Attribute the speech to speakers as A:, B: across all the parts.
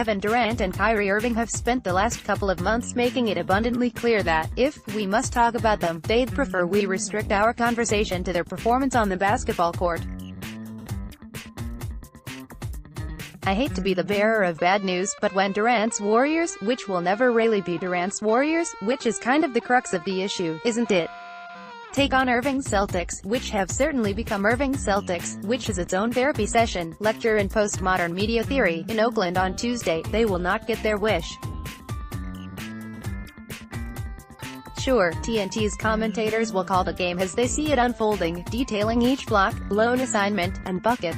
A: Kevin Durant and Kyrie Irving have spent the last couple of months making it abundantly clear that, if we must talk about them, they'd prefer we restrict our conversation to their performance on the basketball court. I hate to be the bearer of bad news, but when Durant's Warriors, which will never really be Durant's Warriors, which is kind of the crux of the issue, isn't it? Take on Irving's Celtics, which have certainly become Irving's Celtics, which is its own therapy session, lecture in postmodern media theory, in Oakland on Tuesday, they will not get their wish. Sure, TNT's commentators will call the game as they see it unfolding, detailing each block, lone assignment, and bucket.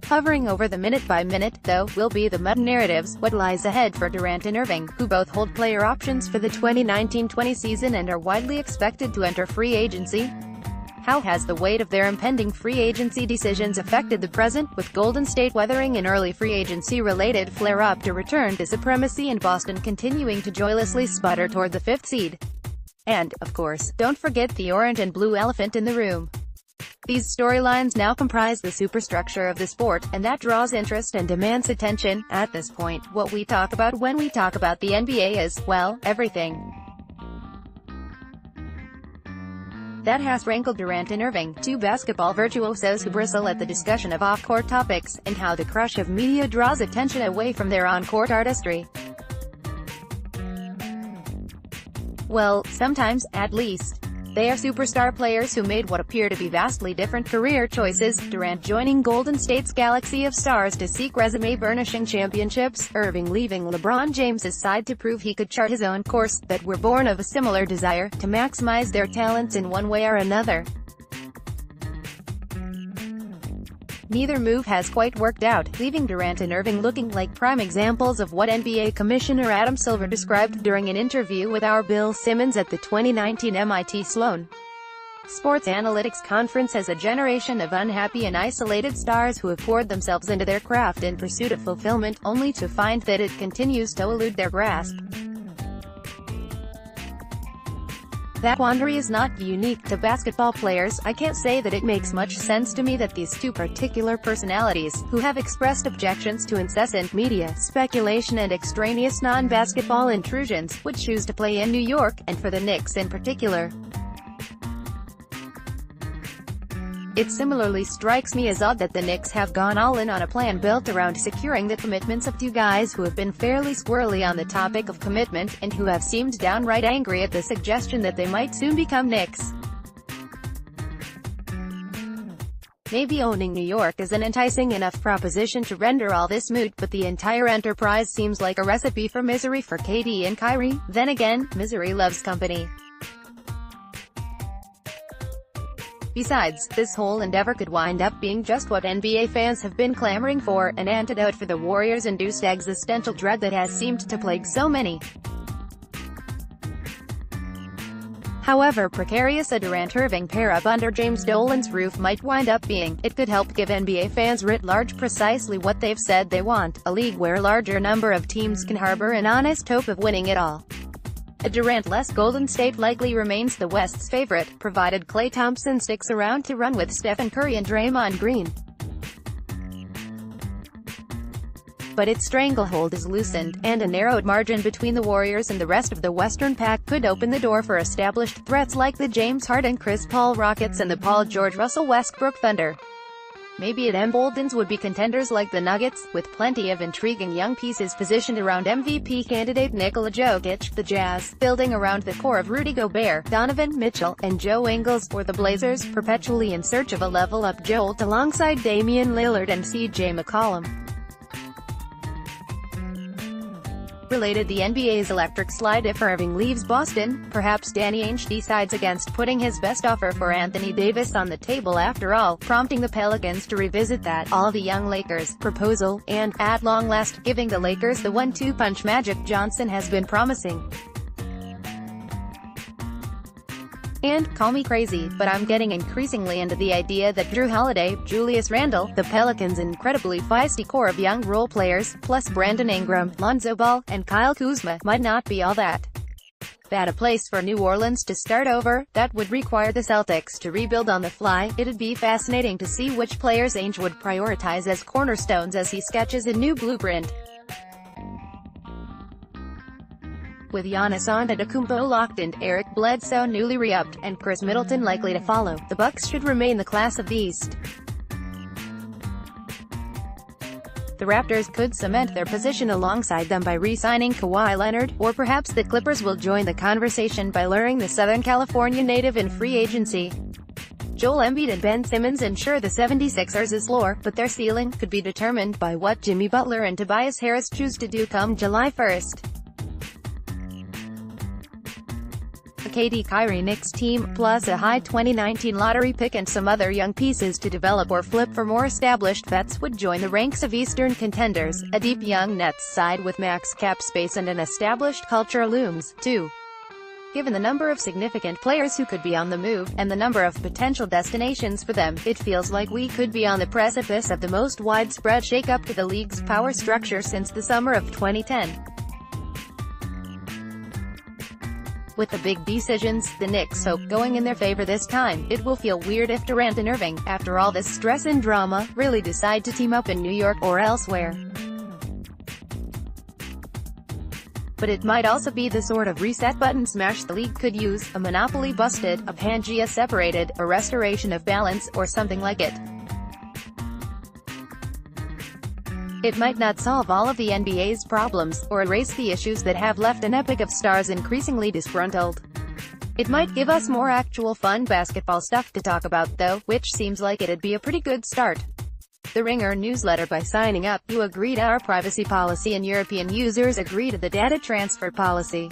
A: Hovering over the minute-by-minute, though, will be the meta-narratives, what lies ahead for Durant and Irving, who both hold player options for the 2019-20 season and are widely expected to enter free agency. How has the weight of their impending free agency decisions affected the present, with Golden State weathering an early free agency-related flare-up to return to supremacy and Boston continuing to joylessly sputter toward the 5th seed? And, of course, don't forget the orange and blue elephant in the room. These storylines now comprise the superstructure of the sport, and that draws interest and demands attention. At this point, what we talk about when we talk about the NBA is, well, everything. That has rankled Durant and Irving, two basketball virtuosos who bristle at the discussion of off-court topics, and how the crush of media draws attention away from their on-court artistry. Well, sometimes, at least. They are superstar players who made what appear to be vastly different career choices, Durant joining Golden State's galaxy of stars to seek resume-burnishing championships, Irving leaving LeBron James's side to prove he could chart his own course, but were born of a similar desire to maximize their talents in one way or another. Neither move has quite worked out, leaving Durant and Irving looking like prime examples of what NBA Commissioner Adam Silver described during an interview with our Bill Simmons at the 2019 MIT Sloan Sports Analytics Conference as a generation of unhappy and isolated stars who have poured themselves into their craft in pursuit of fulfillment, only to find that it continues to elude their grasp. That quandary is not unique to basketball players. I can't say that it makes much sense to me that these two particular personalities, who have expressed objections to incessant media speculation and extraneous non-basketball intrusions, would choose to play in New York, and for the Knicks in particular. It similarly strikes me as odd that the Knicks have gone all in on a plan built around securing the commitments of two guys who have been fairly squirrely on the topic of commitment, and who have seemed downright angry at the suggestion that they might soon become Knicks. Maybe owning New York is an enticing enough proposition to render all this moot, but the entire enterprise seems like a recipe for misery for KD and Kyrie. Then again, misery loves company. Besides, this whole endeavor could wind up being just what NBA fans have been clamoring for, an antidote for the Warriors-induced existential dread that has seemed to plague so many. However precarious a Durant-Irving pair-up under James Dolan's roof might wind up being, it could help give NBA fans writ large precisely what they've said they want, a league where a larger number of teams can harbor an honest hope of winning it all. A Durant-less Golden State likely remains the West's favorite, provided Klay Thompson sticks around to run with Stephen Curry and Draymond Green. But its stranglehold is loosened, and a narrowed margin between the Warriors and the rest of the Western Pac could open the door for established threats like the James Harden-Chris Paul Rockets and the Paul George-Russell Westbrook Thunder. Maybe it emboldens would-be contenders like the Nuggets, with plenty of intriguing young pieces positioned around MVP candidate Nikola Jokic, the Jazz, building around the core of Rudy Gobert, Donovan Mitchell, and Joe Ingles, or the Blazers, perpetually in search of a level-up jolt alongside Damian Lillard and CJ McCollum. Related, the NBA's electric slide if Irving leaves Boston. Perhaps Danny Ainge decides against putting his best offer for Anthony Davis on the table after all, prompting the Pelicans to revisit that "all the young Lakers" proposal, and, at long last, giving the Lakers the 1-2 punch Magic Johnson has been promising. And, call me crazy, but I'm getting increasingly into the idea that Drew Holiday, Julius Randle, the Pelicans' incredibly feisty core of young role players, plus Brandon Ingram, Lonzo Ball, and Kyle Kuzma, might not be all that. Bad a place for New Orleans to start over. That would require the Celtics to rebuild on the fly. It'd be fascinating to see which players Ainge would prioritize as cornerstones as he sketches a new blueprint. With Giannis Antetokounmpo locked in, Eric Bledsoe newly re-upped, and Chris Middleton likely to follow, the Bucks should remain the class of the East. The Raptors could cement their position alongside them by re-signing Kawhi Leonard, or perhaps the Clippers will join the conversation by luring the Southern California native in free agency. Joel Embiid and Ben Simmons ensure the 76ers' floor, but their ceiling could be determined by what Jimmy Butler and Tobias Harris choose to do come July 1st. A KD-Kyrie Knicks team, plus a high 2019 lottery pick and some other young pieces to develop or flip for more established vets would join the ranks of Eastern contenders. A deep young Nets side with max cap space and an established culture looms, too. Given the number of significant players who could be on the move, and the number of potential destinations for them, it feels like we could be on the precipice of the most widespread shake-up to the league's power structure since the summer of 2010. With the big decisions, the Knicks hope, going in their favor this time. It will feel weird if Durant and Irving, after all this stress and drama, really decide to team up in New York or elsewhere. But it might also be the sort of reset button smash the league could use, a monopoly busted, a Pangea separated, a restoration of balance, or something like it. It might not solve all of the NBA's problems, or erase the issues that have left an epic of stars increasingly disgruntled. It might give us more actual fun basketball stuff to talk about though, which seems like it'd be a pretty good start. The Ringer newsletter. By signing up, you agree to our privacy policy and European users agree to the data transfer policy.